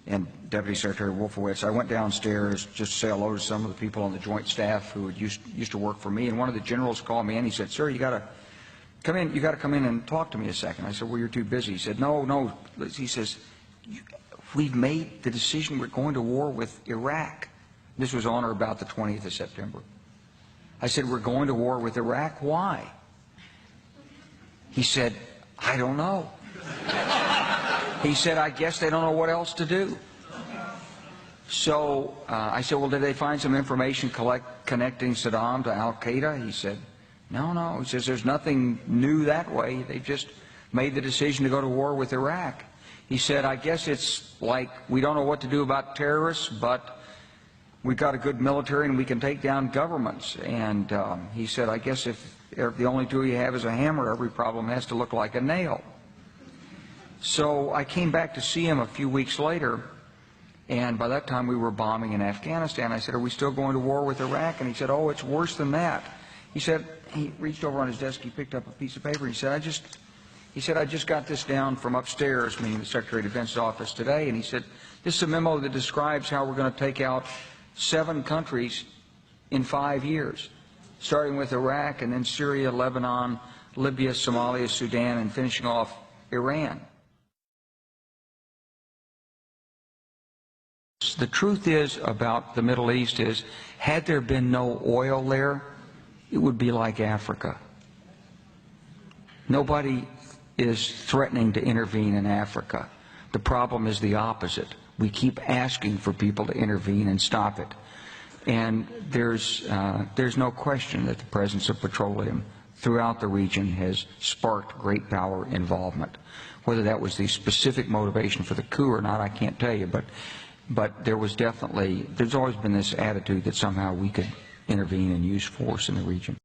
and Deputy Secretary Wolfowitz, I went downstairs just to say hello to some of the people on the Joint Staff who had used to work for me, and one of the generals called me in. He said, "Sir, you got to come in. You got to come in and talk to me a second." I said, "Well, you're too busy." He said, "No." He says, "We've made the decision. We're going to war with Iraq." This was on or about the 20th of September. I said, "We're going to war with Iraq. Why?" He said, "I don't know." He said, "I guess they don't know what else to do." So I said, "Well, did they find some information connecting Saddam to Al-Qaeda?" He said, No. He says, "There's nothing new that way. They just made the decision to go to war with Iraq." He said, "I guess it's like we don't know what to do about terrorists, but we've got a good military and we can take down governments." And he said, "I guess if the only tool you have is a hammer, every problem has to look like a nail." So I came back to see him a few weeks later, and by that time we were bombing in Afghanistan. I said, "Are we still going to war with Iraq?" And he said, "Oh, it's worse than that." He said, he reached over on his desk, he picked up a piece of paper, he said, I just got this down from upstairs," meaning the Secretary of Defense's office today, and he said, "This is a memo that describes how we're going to take out 7 countries in 5 years, starting with Iraq and then Syria, Lebanon, Libya, Somalia, Sudan, and finishing off Iran." The truth is about the Middle East is, had there been no oil there, it would be like Africa. Nobody is threatening to intervene in Africa. The problem is the opposite. We keep asking for people to intervene and stop it. And there's no question that the presence of petroleum throughout the region has sparked great power involvement. Whether that was the specific motivation for the coup or not, I can't tell you, but there's always been this attitude that somehow we could intervene and use force in the region.